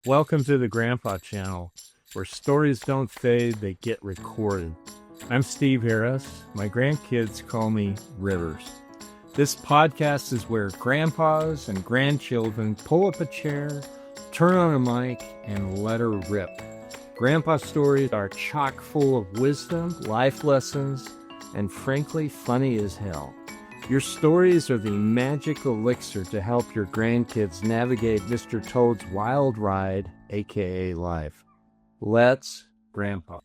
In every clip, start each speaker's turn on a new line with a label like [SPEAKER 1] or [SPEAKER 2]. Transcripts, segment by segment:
[SPEAKER 1] Welcome to the Grandpa Channel, where stories don't fade, they get recorded. I'm Steve Harris. My grandkids call me Rivers. This podcast is where grandpas and grandchildren pull up a chair, turn on a mic, and let her rip. Grandpa stories are chock full of wisdom, life lessons, and frankly, funny as hell. Your stories are the magic elixir to help your grandkids navigate Mr. Toad's wild ride, aka life. Let's Grandpa.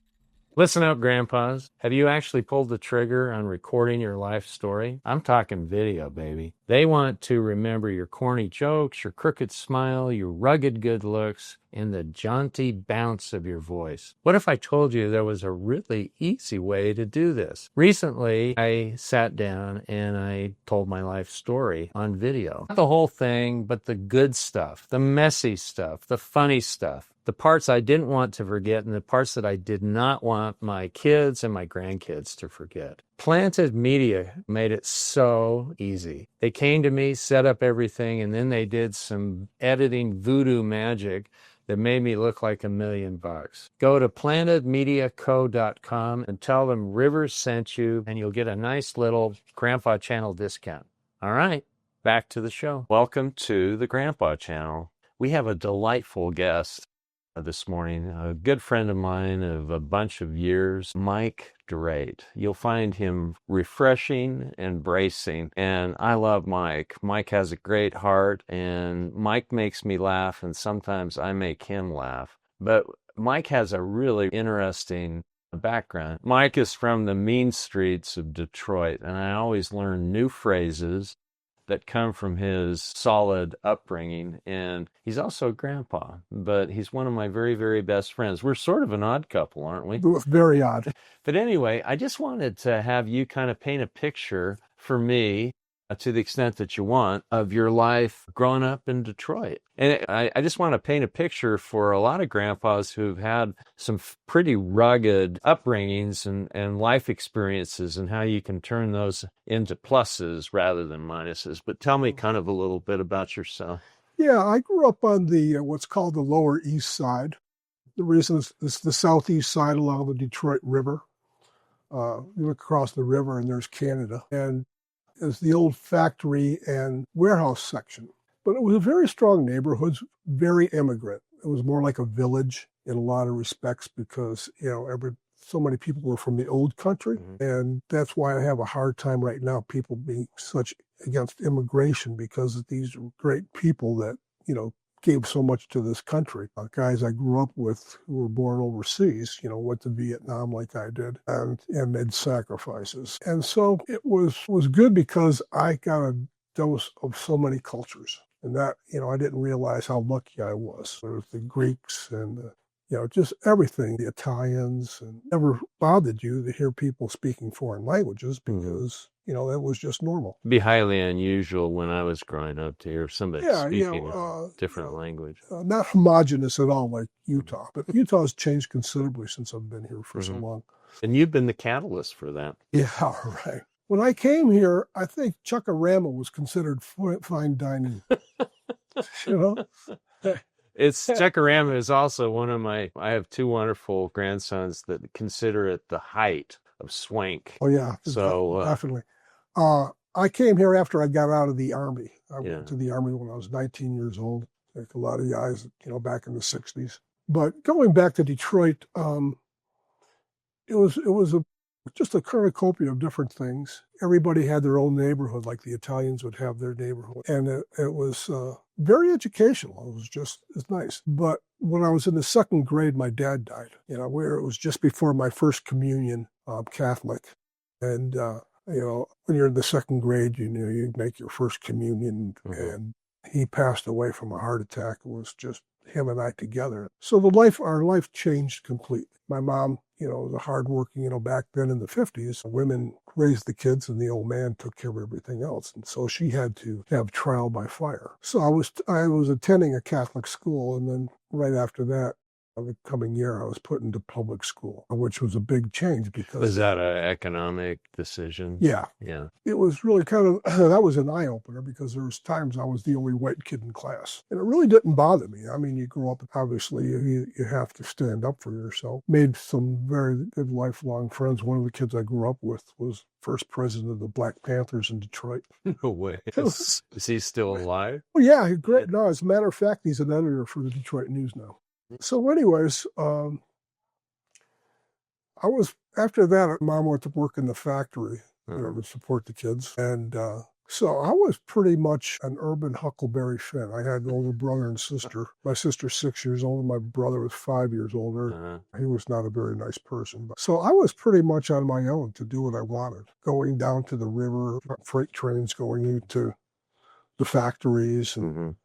[SPEAKER 1] Listen up, grandpas. Have you actually pulled the trigger on recording your life story? I'm talking video, baby. They want to remember your corny jokes, your crooked smile, your rugged good looks, and the jaunty bounce of your voice. What if I told you there was a really easy way to do this? Recently, I sat down and I told my life story on video. Not the whole thing, but the good stuff, the messy stuff, the funny stuff. The parts I didn't want to forget and the parts that I did not want my kids and my grandkids to forget. Planted Media made it so easy. They came to me, set up everything, and then they did some editing voodoo magic that made me look like $1 million. Go to plantedmediaco.com and tell them Rivers sent you, and you'll get a nice little Grandpa Channel discount. All right, back to the show. Welcome to the Grandpa Channel. We have a delightful guest this morning, a good friend of mine of a bunch of years, Mike Deraedt. You'll find him refreshing and bracing, and I love Mike. Mike has a great heart, and Mike makes me laugh, and sometimes I make him laugh. But Mike has a really interesting background. Mike is from the mean streets of Detroit, and I always learn new phrases that come from his solid upbringing. And he's also a grandpa, but he's one of my very, very best friends. We're sort of an odd couple, aren't we?
[SPEAKER 2] Very odd.
[SPEAKER 1] But anyway, I just wanted to have you kind of paint a picture for me, to the extent that you want, of your life growing up in Detroit. And I just want to paint a picture for a lot of grandpas who've had some pretty rugged upbringings and life experiences, and how you can turn those into pluses rather than minuses. But tell me kind of a little bit about yourself.
[SPEAKER 2] Yeah, I grew up on the what's called the Lower East Side. The reason is the southeast side along the Detroit River. You look across the river and there's Canada. And it's the old factory and warehouse section. But it was a very strong neighborhood, very immigrant. It was more like a village in a lot of respects because, so many people were from the old country. Mm-hmm. And that's why I have a hard time right now, people being such against immigration, because these are great people that, gave so much to this country. Guys I grew up with who were born overseas, went to Vietnam like I did and made sacrifices. And so it was good because I got a dose of so many cultures. And that, I didn't realize how lucky I was. There was the Greeks and just everything, the Italians, and it never bothered you to hear people speaking foreign languages because, it was just normal.
[SPEAKER 1] It'd be highly unusual when I was growing up to hear somebody speaking a different language.
[SPEAKER 2] Not homogenous at all like Utah, but Utah's changed considerably since I've been here for so long.
[SPEAKER 1] And you've been the catalyst for that.
[SPEAKER 2] Yeah, right. When I came here, I think Chuck-a-Rama was considered fine dining.
[SPEAKER 1] Chuck-a-Rama is also one of I have two wonderful grandsons that consider it the height of swank.
[SPEAKER 2] Oh, yeah.
[SPEAKER 1] So
[SPEAKER 2] definitely. I came here after I got out of the Army. I went to the Army when I was 19 years old, like a lot of guys, back in the 60s. But going back to Detroit, it was just a cornucopia of different things. Everybody had their own neighborhood, like the Italians would have their neighborhood. And it was very educational. It's nice. But when I was in the second grade, my dad died. Where it was just before my first communion, Catholic. And, when you're in the second grade, you make your first communion. Mm-hmm. And he passed away from a heart attack. It was just him and I together. So our life changed completely. My mom, was a hardworking, back then in the 50s, women raised the kids and the old man took care of everything else. And so she had to have trial by fire. So I was attending a Catholic school, and then right after that, The coming year, I was put into public school, which was a big change because...
[SPEAKER 1] Was that an economic decision?
[SPEAKER 2] Yeah.
[SPEAKER 1] Yeah.
[SPEAKER 2] It was really kind of, that was an eye-opener because there was times I was the only white kid in class. And it really didn't bother me. I mean, you grow up, obviously, you have to stand up for yourself. Made some very good lifelong friends. One of the kids I grew up with was first president of the Black Panthers in Detroit.
[SPEAKER 1] No way. Is he still alive?
[SPEAKER 2] Oh, yeah, great. No, as a matter of fact, he's an editor for the Detroit News now. So anyways, after that, Mom went to work in the factory to support the kids. And so I was pretty much an urban Huckleberry Finn. I had an older brother and sister. My sister's 6 years older. My brother was 5 years older. He was not a very nice person. So I was pretty much on my own to do what I wanted. Going down to the river, freight trains going into the factories and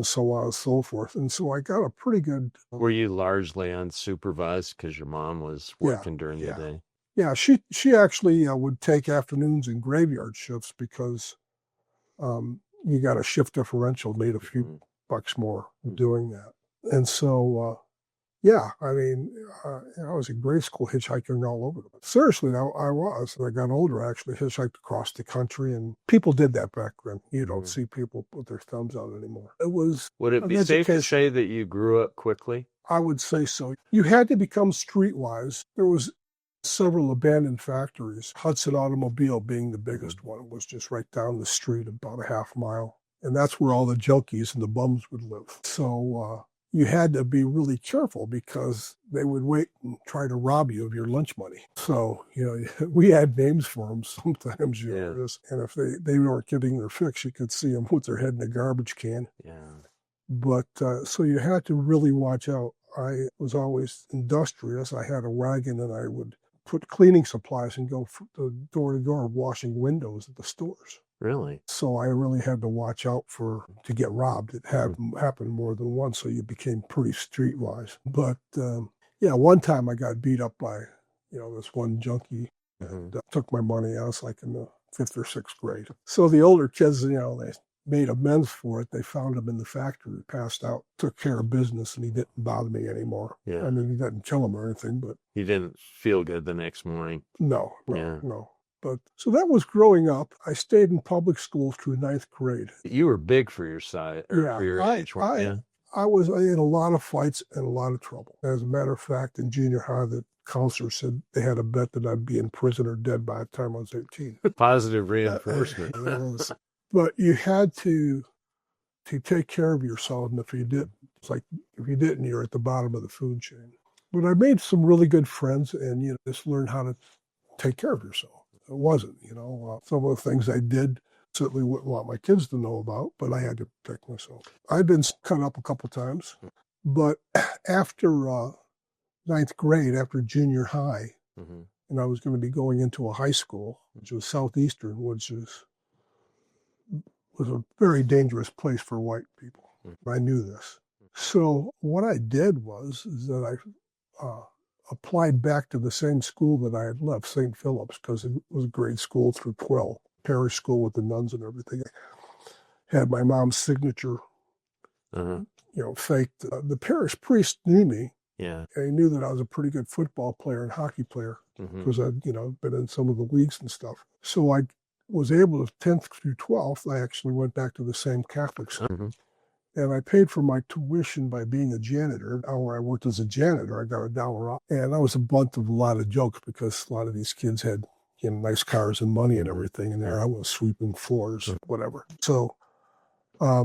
[SPEAKER 2] so on and so forth. And so I got a pretty good...
[SPEAKER 1] Were you largely unsupervised because your mom was working during the day?
[SPEAKER 2] Yeah, she actually would take afternoons and graveyard shifts because you got a shift differential, made a few bucks more doing that. And so, I mean, I was in grade school hitchhiking all over. Seriously, I was. As I got older, I actually hitchhiked across the country, and people did that back then. You don't see people put their thumbs out anymore. It was...
[SPEAKER 1] Would it be safe to say that you grew up quickly?
[SPEAKER 2] I would say so. You had to become streetwise. There was several abandoned factories. Hudson Automobile being the biggest one. It was just right down the street, about a half mile. And that's where all the junkies and the bums would live. So you had to be really careful because they would wait and try to rob you of your lunch money. So, we had names for them sometimes. And if they weren't getting their fix, you could see them with their head in a garbage can. Yeah. But so you had to really watch out. I was always industrious. I had a wagon and I would put cleaning supplies and go door to door washing windows at the stores.
[SPEAKER 1] Really?
[SPEAKER 2] So I really had to watch out to get robbed. It happened more than once, so you became pretty streetwise. But one time I got beat up by, this one junkie and took my money. I was like in the 5th or 6th grade. So the older kids, they made amends for it. They found him in the factory, passed out, took care of business, and he didn't bother me anymore. Yeah. I mean, he didn't kill him or anything, but...
[SPEAKER 1] He didn't feel good the next morning.
[SPEAKER 2] No. But so that was growing up. I stayed in public school through 9th grade.
[SPEAKER 1] You were big for your size, for your age.
[SPEAKER 2] I was in a lot of fights and a lot of trouble. As a matter of fact, in junior high, the counselor said they had a bet that I'd be in prison or dead by the time I was 18.
[SPEAKER 1] Positive reinforcement.
[SPEAKER 2] But you had to take care of yourself, and if you didn't, you're at the bottom of the food chain. But I made some really good friends, and just learned how to take care of yourself. It wasn't, some of the things I did certainly wouldn't want my kids to know about, but I had to protect myself. I'd been cut up a couple times, but after 9th grade, after junior high, and I was going to be going into a high school, which was Southeastern, which was a very dangerous place for white people. I knew this. So what I did was that I applied back to the same school that I had left, St. Philip's, because it was grade school through 12, parish school with the nuns and everything. I had my mom's signature, faked. The parish priest knew me. Yeah. And he knew that I was a pretty good football player and hockey player because I'd, been in some of the leagues and stuff. So I was able to, 10th through 12th, I actually went back to the same Catholic school. And I paid for my tuition by being a janitor. Where I worked as a janitor, I got $1 off. And I was a butt of a lot of jokes because a lot of these kids had nice cars and money and everything. And there I was sweeping floors, whatever. So I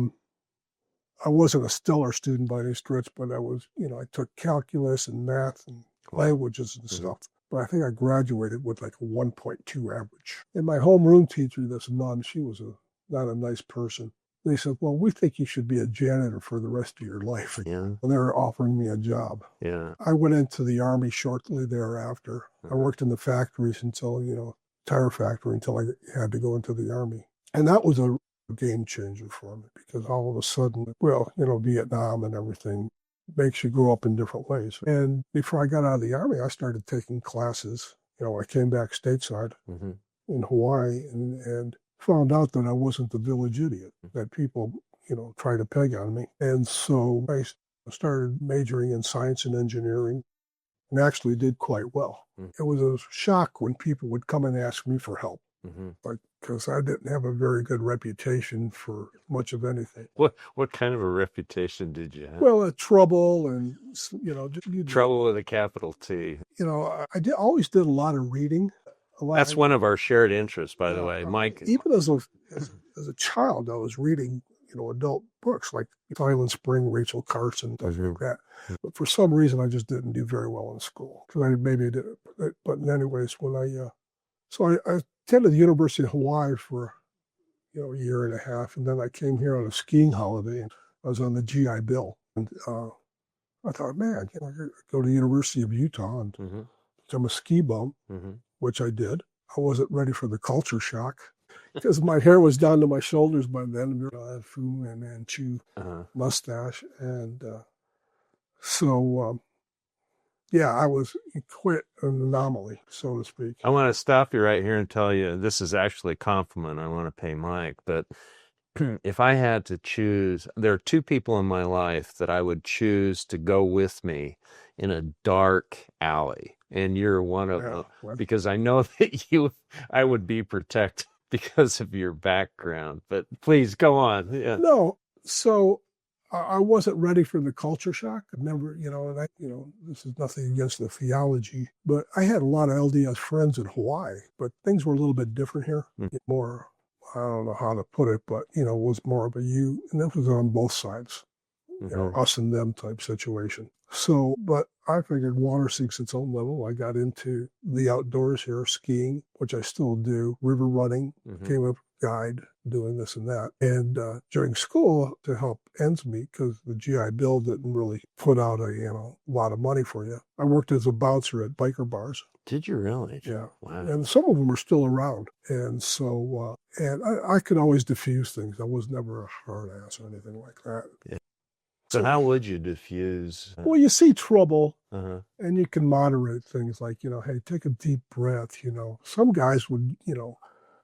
[SPEAKER 2] wasn't a stellar student by any stretch, but I was, I took calculus and math and languages and stuff. But I think I graduated with like a 1.2 average. And my homeroom teacher, this nun, she was not a nice person. They said, well, we think you should be a janitor for the rest of your life. Yeah. And they were offering me a job. Yeah. I went into the Army shortly thereafter. I worked in the factories until, tire factory, until I had to go into the Army. And that was a game changer for me because all of a sudden, Vietnam and everything makes you grow up in different ways. And before I got out of the Army, I started taking classes. I came back stateside in Hawaii and found out that I wasn't the village idiot, that people, tried to peg on me. And so I I started majoring in science and engineering and actually did quite well. It was a shock when people would come and ask me for help, because I didn't have a very good reputation for much of anything.
[SPEAKER 3] What kind of a reputation did you have?
[SPEAKER 2] Well, trouble and,
[SPEAKER 3] Trouble with a capital T.
[SPEAKER 2] always did a lot of reading.
[SPEAKER 3] That's one of our shared interests, by the way, Mike.
[SPEAKER 2] Even as a child, I was reading, adult books like Silent Spring, Rachel Carson, stuff like that. But for some reason, I just didn't do very well in school. Because maybe I did it. But anyways, I attended the University of Hawaii for, a year and a half. And then I came here on a skiing holiday and I was on the GI Bill. And I thought, man, I go to the University of Utah and become a ski bum, which I did. I wasn't ready for the culture shock because my hair was down to my shoulders by then. I had Fu Manchu mustache. And I was quite an anomaly, so to speak.
[SPEAKER 3] I want to stop you right here and tell you this is actually a compliment I want to pay Mike. But if I had to choose, there are two people in my life that I would choose to go with me in a dark alley. And you're one of them, because I know that I would be protected because of your background. But please go on. Yeah.
[SPEAKER 2] No, so I wasn't ready for the culture shock. I've never, this is nothing against the theology, but I had a lot of LDS friends in Hawaii, but things were a little bit different here. More, I don't know how to put it, but, it was more of a you, and that was on both sides, us and them type situation. So, but I figured water seeks its own level. I got into the outdoors here, skiing, which I still do, river running, became a guide, doing this and that. And during school, to help ends meet, because the GI Bill didn't really put out a lot of money for you, I worked as a bouncer at biker bars.
[SPEAKER 3] Did you really?
[SPEAKER 2] Yeah.
[SPEAKER 3] Wow.
[SPEAKER 2] And some of them are still around. And so, and I could always diffuse things. I was never a hard ass or anything like that.
[SPEAKER 3] Yeah. So how would you diffuse?
[SPEAKER 2] Well, you see trouble and you can moderate things like, hey, take a deep breath, Some guys would,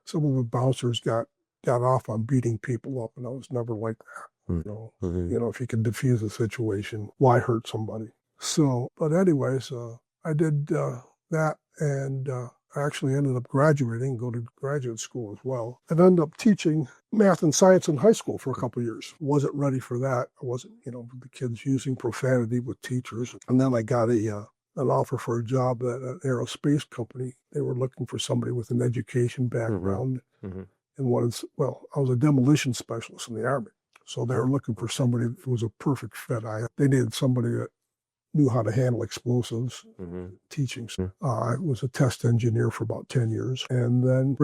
[SPEAKER 2] some of the bouncers got off on beating people up, and I was never like that. If you can diffuse a situation, why hurt somebody? So, but anyways, I did that, and I actually ended up graduating and go to graduate school as well. And ended up teaching math and science in high school for a couple of years. Wasn't ready for that. I wasn't, the kids using profanity with teachers. And then I got an offer for a job at an aerospace company. They were looking for somebody with an education background. And I was a demolition specialist in the Army. So they were looking for somebody who was a perfect fit. They needed somebody that knew how to handle explosives, teaching. I was a test engineer for about 10 years. And then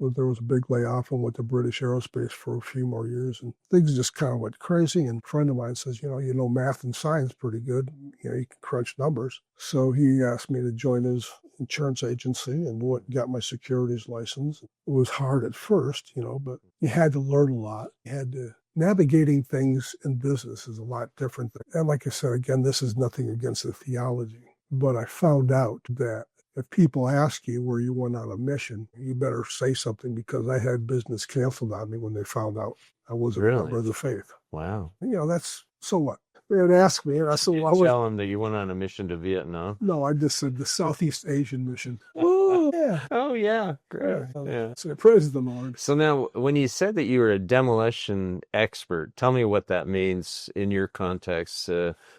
[SPEAKER 2] there was a big layoff and went to British Aerospace for a few more years. And things just kind of went crazy. And a friend of mine says, you know math and science pretty good. You can crunch numbers. So he asked me to join his insurance agency and got my securities license. It was hard at first, but you had to learn a lot. You had to navigating things in business is a lot different. And like I said, again, this is nothing against the theology, but I found out that if people ask you where you went on a mission, you better say something, because I had business canceled on me when they found out I was a member of the faith.
[SPEAKER 3] Wow.
[SPEAKER 2] That's, so what? They would ask me, and I said, well,
[SPEAKER 3] tell them that you went on a mission to Vietnam? No,
[SPEAKER 2] I just said the Southeast Asian mission.
[SPEAKER 3] Oh, yeah. Oh, yeah. Great. Yeah.
[SPEAKER 2] So praise the Lord.
[SPEAKER 3] So now, when you said that you were a demolition expert, tell me what that means in your context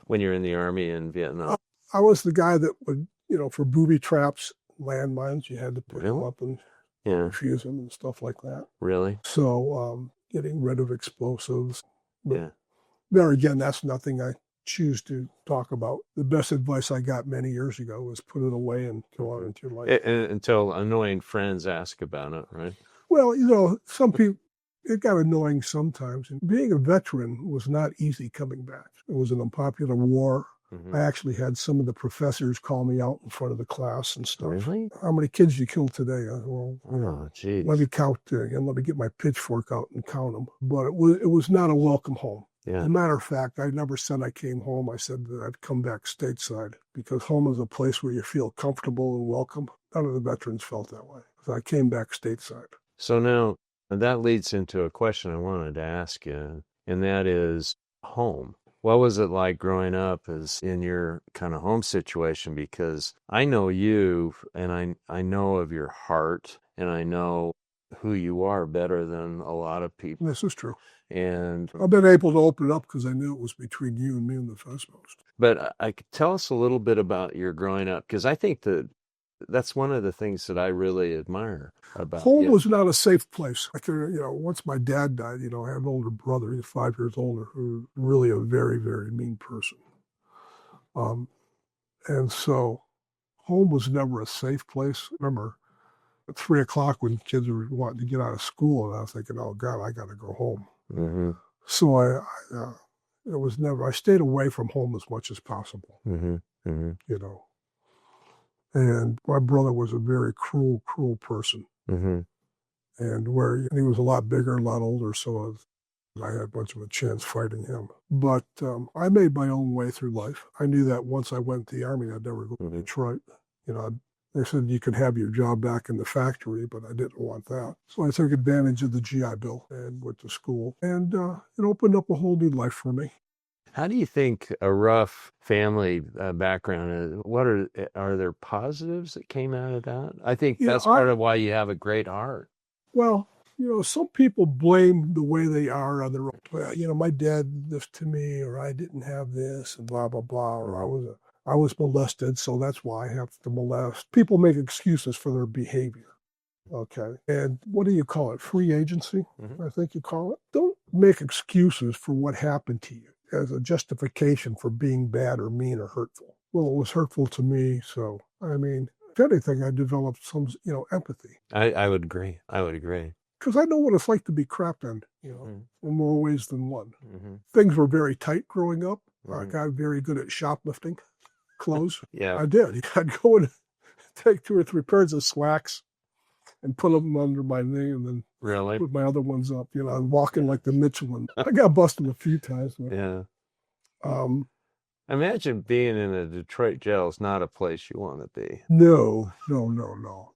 [SPEAKER 3] when you're in the Army in Vietnam.
[SPEAKER 2] I was the guy that would, for booby traps, landmines, you had to put them up and defuse them and stuff like that.
[SPEAKER 3] Really?
[SPEAKER 2] So getting rid of explosives.
[SPEAKER 3] But
[SPEAKER 2] there again, that's nothing I choose to talk about. The best advice I got many years ago was put it away and go on into your life.
[SPEAKER 3] Until annoying friends ask about it, right?
[SPEAKER 2] Well, some people, it got annoying sometimes. And being a veteran was not easy coming back. It was an unpopular war. I actually had some of the professors call me out in front of the class and stuff.
[SPEAKER 3] Really?
[SPEAKER 2] How many kids you killed today? Well,
[SPEAKER 3] oh, geez.
[SPEAKER 2] Let me count, and let me get my pitchfork out and count them. But it was not a welcome home.
[SPEAKER 3] Yeah.
[SPEAKER 2] As a matter of fact, I never said I came home. I said that I'd come back stateside, because home is a place where you feel comfortable and welcome. None of the veterans felt that way. So I came back stateside.
[SPEAKER 3] So now that leads into a question I wanted to ask you, and that is home. What was it like growing up as in your kind of home situation? Because I know you and I know of your heart and I know who you are better than a lot of people.
[SPEAKER 2] This is true.
[SPEAKER 3] And
[SPEAKER 2] I've been able to open it up because I knew it was between you and me in the first most.
[SPEAKER 3] but I could tell us a little bit about your growing up, because I think that's one of the things that I really admire about
[SPEAKER 2] Home
[SPEAKER 3] you.
[SPEAKER 2] was not a safe place. Once my dad died, I had an older brother, he's 5 years older, who was really a very, very mean person. And so home was never a safe place. I remember at 3 o'clock when kids were wanting to get out of school, and I was thinking, oh God, I got to go home.
[SPEAKER 3] Mm-hmm.
[SPEAKER 2] So I stayed away from home as much as possible,
[SPEAKER 3] Mm-hmm. Mm-hmm.
[SPEAKER 2] And my brother was a very cruel, cruel person.
[SPEAKER 3] Mm-hmm.
[SPEAKER 2] And where he was a lot bigger, a lot older, so I had much of a chance fighting him. But I made my own way through life. I knew that once I went to the Army, I'd never go to Detroit. They said you could have your job back in the factory, but I didn't want that. So I took advantage of the GI Bill and went to school. And it opened up a whole new life for me.
[SPEAKER 3] How do you think a rough family background is? What are there positives that came out of that? I think that's part of why you have a great heart.
[SPEAKER 2] Well, some people blame the way they are on their own. Well, my dad did this to me, or I didn't have this, and blah, blah, blah, or I was molested, so that's why I have to molest. People make excuses for their behavior. Okay. And what do you call it? Free agency, I think you call it. Don't make excuses for what happened to you as a justification for being bad or mean or hurtful. Well, it was hurtful to me, so, if anything, I developed some, empathy.
[SPEAKER 3] I would agree.
[SPEAKER 2] Because I know what it's like to be crapped on, in more ways than one.
[SPEAKER 3] Mm-hmm.
[SPEAKER 2] Things were very tight growing up. I got very good at shoplifting clothes.
[SPEAKER 3] Yeah.
[SPEAKER 2] I did. I'd go and take 2 or 3 pairs of slacks and put them under my knee and then put my other ones up. I'm walking like the Michelin. I got busted a few times. But,
[SPEAKER 3] yeah. Imagine being in a Detroit jail is not a place you want to be.
[SPEAKER 2] No.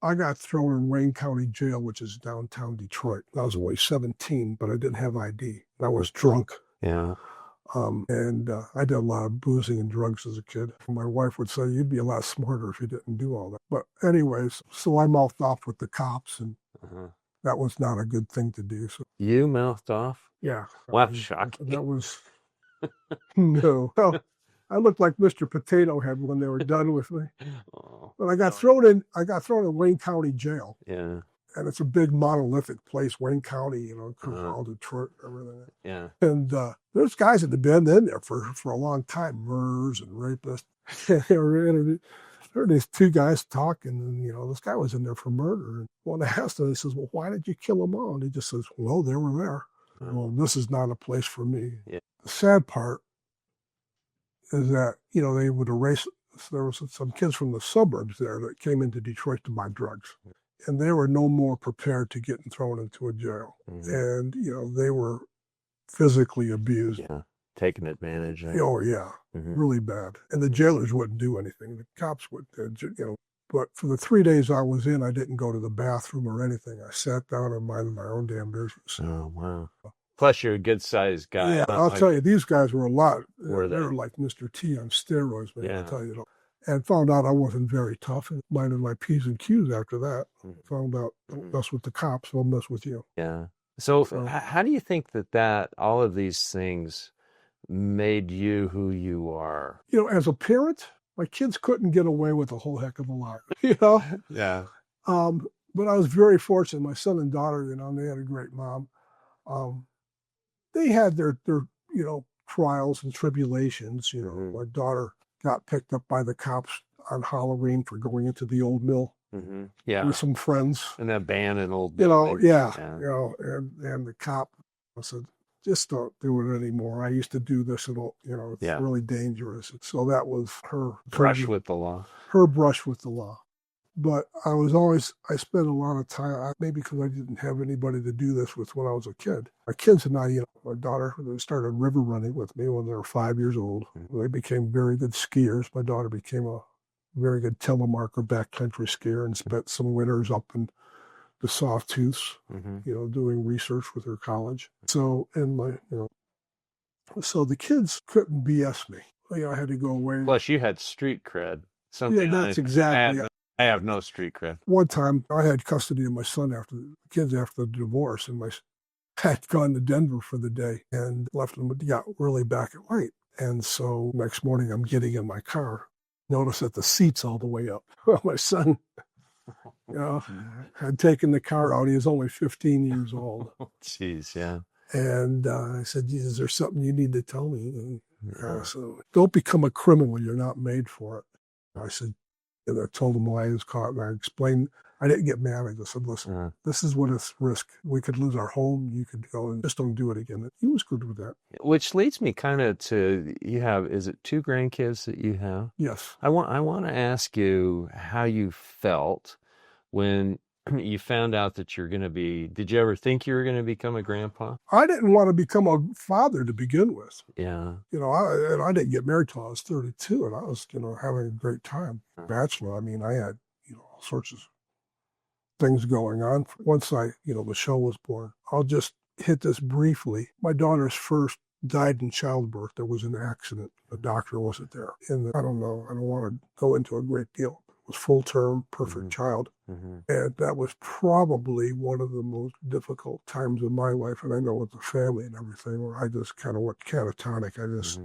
[SPEAKER 2] I got thrown in Wayne County Jail, which is downtown Detroit. I was only 17, but I didn't have ID. I was drunk.
[SPEAKER 3] Yeah.
[SPEAKER 2] And I did a lot of boozing and drugs as a kid. My wife would say, you'd be a lot smarter if you didn't do all that. But anyways, so I mouthed off with the cops, and that was not a good thing to do. So
[SPEAKER 3] you mouthed off?
[SPEAKER 2] Yeah.
[SPEAKER 3] Wow, shocking.
[SPEAKER 2] That was, no. Well, I looked like Mr. Potato Head when they were done with me. But I got thrown in Wayne County Jail.
[SPEAKER 3] Yeah.
[SPEAKER 2] And it's a big monolithic place, Wayne County, all Detroit, everything.
[SPEAKER 3] Yeah.
[SPEAKER 2] And there's guys that have been in there for a long time, murderers and rapists. There were these 2 guys talking, and this guy was in there for murder. And when I asked him, he says, "Well, why did you kill them all?" And he just says, "Well, they were there." Well, this is not a place for me.
[SPEAKER 3] Yeah.
[SPEAKER 2] The sad part is that they would erase. There was some kids from the suburbs there that came into Detroit to buy drugs. And they were no more prepared to getting thrown into a jail. And, they were physically abused.
[SPEAKER 3] Yeah, taken advantage of.
[SPEAKER 2] Oh, yeah, really bad. And the jailers wouldn't do anything. The cops would, But for the 3 days I was in, I didn't go to the bathroom or anything. I sat down and minded my own damn business.
[SPEAKER 3] Oh, wow. Plus, you're a good-sized guy.
[SPEAKER 2] Yeah, I'll tell you, these guys were a lot. They
[SPEAKER 3] were
[SPEAKER 2] like Mr. T on steroids, man,
[SPEAKER 3] Yeah.
[SPEAKER 2] I'll tell you. And found out I wasn't very tough and minded my P's and Q's after that. Found out, don't mess with the cops, they'll mess with you.
[SPEAKER 3] Yeah. So how do you think that all of these things made you who you are?
[SPEAKER 2] As a parent, my kids couldn't get away with a whole heck of a lot,
[SPEAKER 3] Yeah.
[SPEAKER 2] But I was very fortunate. My son and daughter, they had a great mom. They had their trials and tribulations. My daughter got picked up by the cops on Halloween for going into the old mill
[SPEAKER 3] Yeah.
[SPEAKER 2] with some friends.
[SPEAKER 3] And that band and old.
[SPEAKER 2] And the cop said, just don't do it anymore. I used to do this, and it's really dangerous. So that was her
[SPEAKER 3] brush with the law.
[SPEAKER 2] Her brush with the law. But I spent a lot of time, maybe because I didn't have anybody to do this with when I was a kid. My kids and I, my daughter, they started river running with me when they were 5 years old. They became very good skiers. My daughter became a very good telemarker backcountry skier and spent some winters up in the Sawtooths, doing research with her college. So, and So the kids couldn't BS me. I had to go away.
[SPEAKER 3] Plus, you had street cred.
[SPEAKER 2] Yeah,
[SPEAKER 3] Something
[SPEAKER 2] that's exactly.
[SPEAKER 3] I have no street cred.
[SPEAKER 2] One time I had custody of my son after the kids after the divorce, and I had gone to Denver for the day and left them, got really back at light. And so next morning I'm getting in my car, notice that the seat's all the way up. Well, my son, had taken the car out. He was only 15 years old.
[SPEAKER 3] Jeez, yeah.
[SPEAKER 2] And I said, is there something you need to tell me? And, so don't become a criminal. You're not made for it. I said, and I told him why I was caught. And I explained, I didn't get mad. I just said, listen, this is what it's risk. We could lose our home. You could go and just don't do it again. He was good with that.
[SPEAKER 3] Which leads me kind of to, is it 2 grandkids that you have?
[SPEAKER 2] Yes.
[SPEAKER 3] I want to ask you how you felt when you found out that you're going to be, did you ever think you were going to become a grandpa?
[SPEAKER 2] I didn't want to become a father to begin with.
[SPEAKER 3] Yeah.
[SPEAKER 2] I didn't get married till I was 32, and I was, having a great time. Bachelor, I had, all sorts of things going on. Once the show was born, I'll just hit this briefly. My daughter's first died in childbirth. There was an accident. The doctor wasn't there. And I don't know. I don't want to go into a great deal. It was full term, perfect child. And that was probably one of the most difficult times of my life. And I know with the family and everything, where I just kind of went catatonic. I just,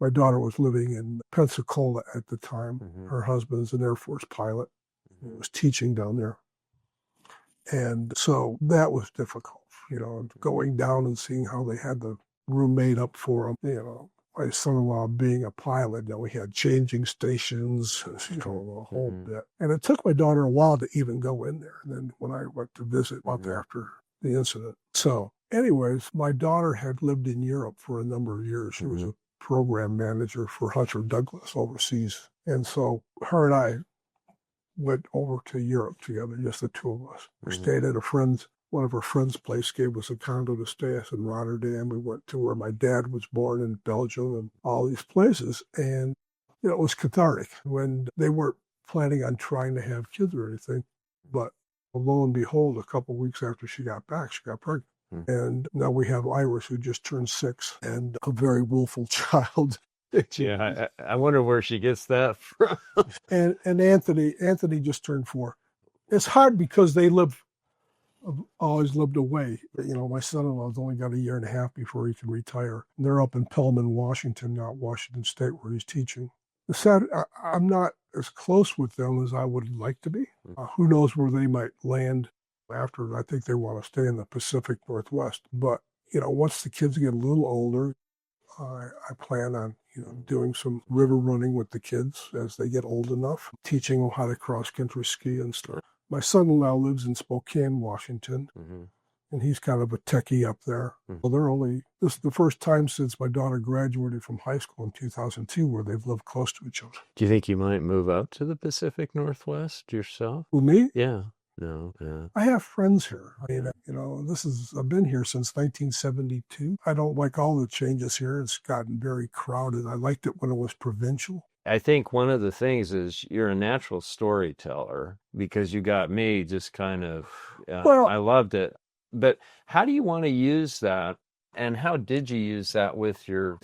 [SPEAKER 2] my daughter was living in Pensacola at the time. Her husband's an Air Force pilot. He was teaching down there. And so that was difficult, going down and seeing how they had the room made up for him, my son-in-law being a pilot, we had changing stations, the whole bit. And it took my daughter a while to even go in there. And then when I went to visit a month after the incident. So anyways, my daughter had lived in Europe for a number of years. She was a program manager for Hunter Douglas overseas. And so her and I went over to Europe together, just the two of us. We stayed at one of her friends' place, gave us a condo to stay at in Rotterdam. We went to where my dad was born in Belgium and all these places. And, it was cathartic when they weren't planning on trying to have kids or anything. But lo and behold, a couple of weeks after she got back, she got pregnant. And now we have Iris, who just turned 6, and a very willful child.
[SPEAKER 3] Yeah, I wonder where she gets that from.
[SPEAKER 2] and Anthony just turned 4. It's hard because they always lived away. My son-in-law's only got a year and a half before he can retire. And they're up in Pullman, Washington, not Washington State, where he's teaching. I'm not as close with them as I would like to be. Who knows where they might land after. I think they want to stay in the Pacific Northwest. But, once the kids get a little older, I plan on, doing some river running with the kids as they get old enough, teaching them how to cross-country ski and stuff. My son-in-law lives in Spokane, Washington, and he's kind of a techie up there. Well, this is the first time since my daughter graduated from high school in 2002 where they've lived close to each other.
[SPEAKER 3] Do you think you might move up to the Pacific Northwest yourself?
[SPEAKER 2] Who, me?
[SPEAKER 3] Yeah. No, yeah.
[SPEAKER 2] I have friends here. I've been here since 1972. I don't like all the changes here. It's gotten very crowded. I liked it when it was provincial.
[SPEAKER 3] I think one of the things is you're a natural storyteller because you got me just kind of, I loved it. But how do you want to use that? And how did you use that with your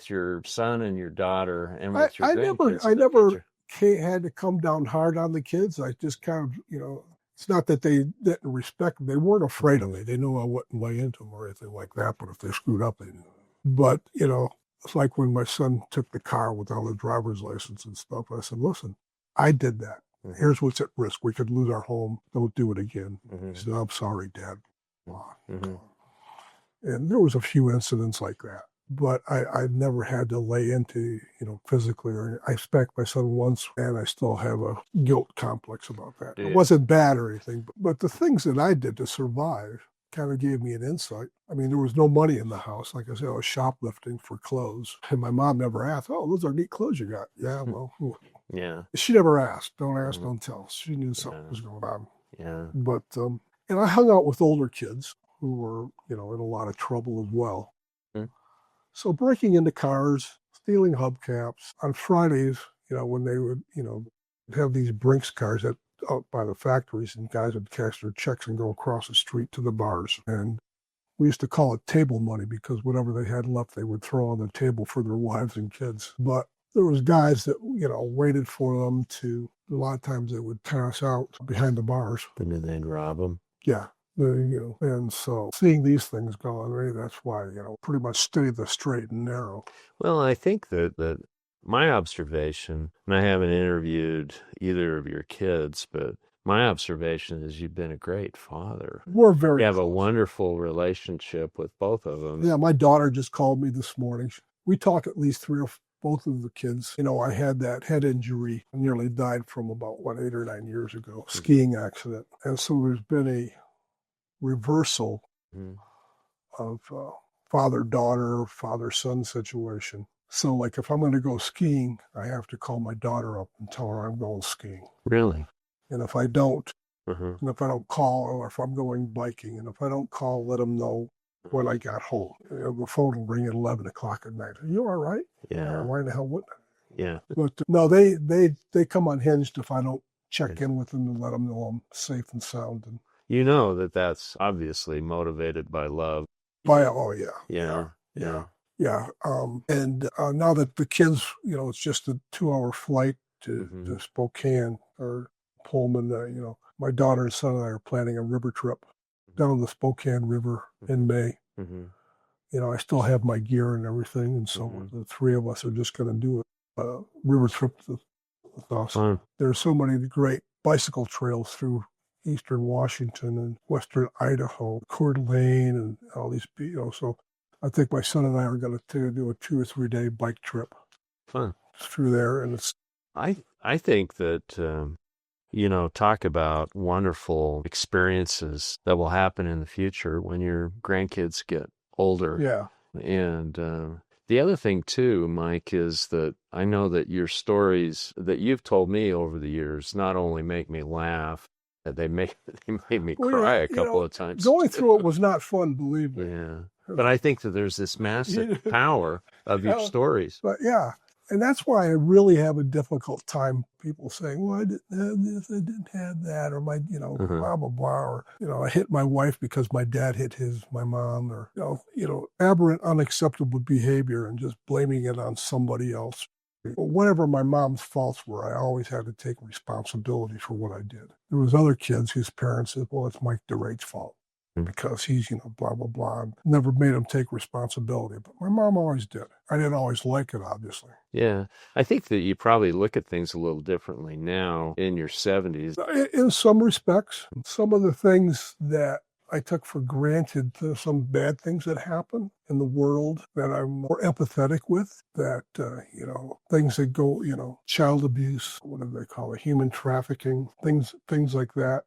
[SPEAKER 3] son and your daughter and with your grandkids?
[SPEAKER 2] I never had to come down hard on the kids. I just kind of, it's not that they didn't respect them. They weren't afraid of me. They knew I wouldn't lay into them or anything like that. But if they screwed up, they knew. But, it's like when my son took the car without a driver's license and stuff. I said, listen, I did that. Here's what's at risk. We could lose our home. Don't do it again. He said, I'm sorry, Dad. And there was a few incidents like that. But I never had to lay into, physically. I spanked my son once, and I still have a guilt complex about that. It wasn't bad or anything. But the things that I did to survive kind of gave me an insight. There was no money in the house. Like I said, I was shoplifting for clothes. And my mom never asked, oh, those are neat clothes you got. Yeah, well.
[SPEAKER 3] Yeah.
[SPEAKER 2] She never asked. Don't ask, don't tell. She knew something was going on.
[SPEAKER 3] Yeah.
[SPEAKER 2] But, and I hung out with older kids who were, in a lot of trouble as well. So breaking into cars, stealing hubcaps. On Fridays, when they would, have these Brinks cars out by the factories, and guys would cash their checks and go across the street to the bars. And We used to call it table money because whatever they had left, they would throw on the table for their wives and kids. But there was guys that, waited for them to, a lot of times they would pass out behind the bars.
[SPEAKER 3] And then they'd rob them.
[SPEAKER 2] Yeah. And so seeing these things go on, really, that's why, pretty much stay the straight and narrow.
[SPEAKER 3] Well, I think that my observation, and I haven't interviewed either of your kids, but my observation is you've been a great father.
[SPEAKER 2] We're very
[SPEAKER 3] You have a
[SPEAKER 2] close.
[SPEAKER 3] wonderful relationship with both of them.
[SPEAKER 2] Yeah, my daughter just called me this morning. We talk at least both of the kids. I had that head injury. I nearly died from about, 8 or 9 years ago, skiing accident. And so there's been a reversal of father-daughter, father-son situation. So, like, if I'm going to go skiing, I have to call my daughter up and tell her I'm going skiing.
[SPEAKER 3] Really?
[SPEAKER 2] And if I don't, and if I don't call, or if I'm going biking, and if I don't call, let them know when I got home. The phone will ring at 11 o'clock at night. Are you all right?
[SPEAKER 3] Yeah.
[SPEAKER 2] Why the hell wouldn't I?
[SPEAKER 3] Yeah.
[SPEAKER 2] But no, they come unhinged if I don't check in with them and let them know I'm safe and sound. And
[SPEAKER 3] you know that's obviously motivated by love.
[SPEAKER 2] oh yeah.
[SPEAKER 3] Yeah.
[SPEAKER 2] Yeah. And now that the kids, it's just a 2-hour flight to Spokane or Pullman, my daughter and son and I are planning a river trip down the Spokane River in May. I still have my gear and everything. And so the three of us are just going to do a river trip with us.
[SPEAKER 3] Fun.
[SPEAKER 2] There's so many great bicycle trails through eastern Washington and western Idaho, Coeur d'Alene, and all these, so I think my son and I are going to do a 2 or 3 day bike trip.
[SPEAKER 3] Fun.
[SPEAKER 2] Through there. And it's,
[SPEAKER 3] I think that, talk about wonderful experiences that will happen in the future when your grandkids get older.
[SPEAKER 2] yeah.
[SPEAKER 3] And the other thing too, Mike, is that I know that your stories that you've told me over the years not only make me laugh, that they made me cry a couple of times.
[SPEAKER 2] Going through it was not fun, believe me.
[SPEAKER 3] Yeah. But I think that there's this massive power of your stories.
[SPEAKER 2] But yeah. And that's why I really have a difficult time people saying, well, I didn't have this, I didn't have that, or my, blah, blah, blah, or, I hit my wife because my dad hit my mom, or, aberrant, unacceptable behavior and just blaming it on somebody else. Whatever my mom's faults were, I always had to take responsibility for what I did. There was other kids whose parents said, well, it's Mike Deraedt's fault because he's, blah, blah, blah. Never made him take responsibility. But my mom always did. I didn't always like it, obviously.
[SPEAKER 3] Yeah. I think that you probably look at things a little differently now in your 70s.
[SPEAKER 2] In some respects, some of the things that I took for granted, some bad things that happen in the world that I'm more empathetic with, that, things that go, child abuse, what do they call it, human trafficking, things like that.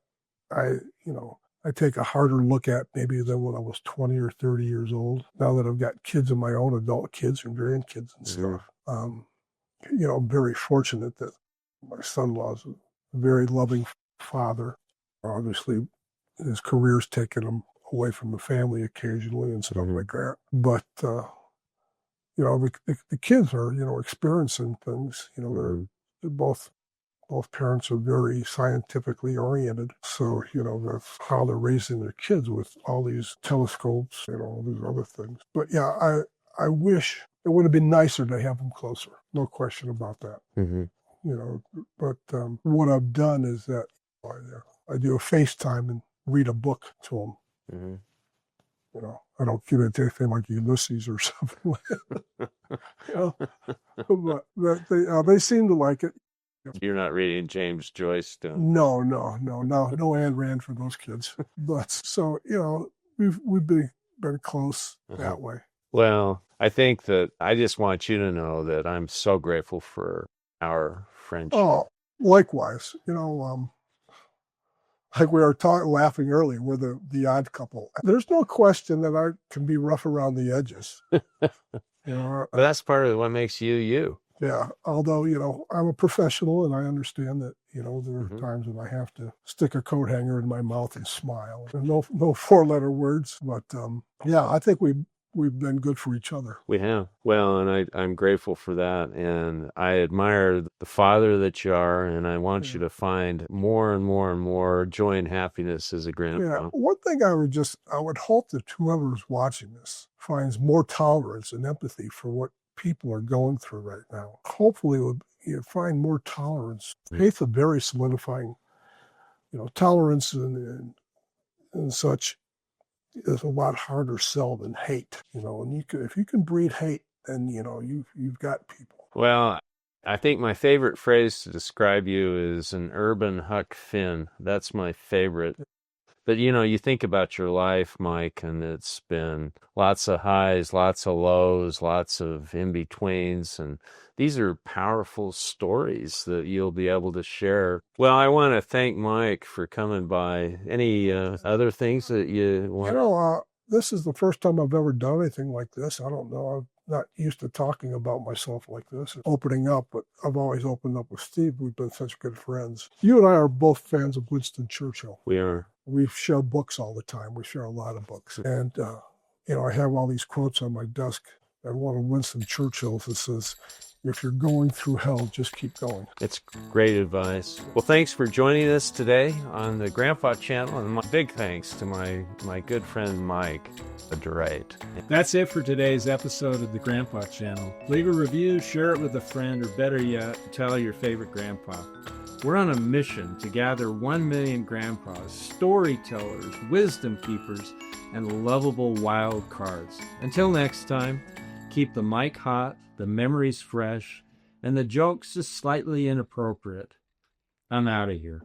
[SPEAKER 2] I take a harder look at maybe than when I was 20 or 30 years old. Now that I've got kids of my own, adult kids and grandkids and stuff. I'm very fortunate that my son-in-law is a very loving father. Obviously, his career's taken him away from the family occasionally and stuff like that. But, the kids are, experiencing things. They're both parents are very scientifically oriented. So, that's how they're raising their kids with all these telescopes and all these other things. But yeah, I wish it would have been nicer to have them closer. No question about that. But what I've done is that I do a FaceTime and read a book to them. I don't give it anything like Ulysses or something like that. But they seem to like it.
[SPEAKER 3] You're not reading James Joyce.
[SPEAKER 2] No Ayn Rand for those kids. But so, we've been close that way.
[SPEAKER 3] Well, I think that I just want you to know that I'm so grateful for our friendship.
[SPEAKER 2] Oh, likewise. Like we were laughing earlier, we're the odd couple. There's no question that I can be rough around the edges.
[SPEAKER 3] But that's part of what makes you you.
[SPEAKER 2] Yeah, although, I'm a professional and I understand that, there are times when I have to stick a coat hanger in my mouth and smile. No 4-letter words, but yeah, I think we we've been good for each other.
[SPEAKER 3] We have. Well, and I'm grateful for that. And I admire the father that you are, and I want you to find more and more and more joy and happiness as a grandpa.
[SPEAKER 2] Yeah, one thing I would hope that whoever's watching this finds more tolerance and empathy for what people are going through right now. Hopefully, you find more tolerance. Faith is very solidifying. Tolerance and such is a lot harder sell than hate. And if you can breed hate, then you've got people.
[SPEAKER 3] Well, I think my favorite phrase to describe you is an urban Huck Finn. That's my favorite. But you think about your life, Mike, and it's been lots of highs, lots of lows, lots of in-betweens, and these are powerful stories that you'll be able to share. Well, I want to thank Mike for coming by. Any other things that you want?
[SPEAKER 2] This is the first time I've ever done anything like this. I don't know. I'm not used to talking about myself like this, opening up, but I've always opened up with Steve. We've been such good friends. You and I are both fans of Winston Churchill.
[SPEAKER 3] We are.
[SPEAKER 2] We share books all the time. We share a lot of books. And, I have all these quotes on my desk. And one of Winston Churchill's that says, if you're going through hell, just keep going.
[SPEAKER 3] It's great advice. Well, thanks for joining us today on the Grandpa Channel. And my big thanks to my good friend, Mike, the Deraedt.
[SPEAKER 1] That's it for today's episode of the Grandpa Channel. Leave a review, share it with a friend, or better yet, tell your favorite grandpa. We're on a mission to gather 1 million grandpas, storytellers, wisdom keepers, and lovable wild cards. Until next time, keep the mic hot, the memories fresh, and the jokes just slightly inappropriate. I'm out of here.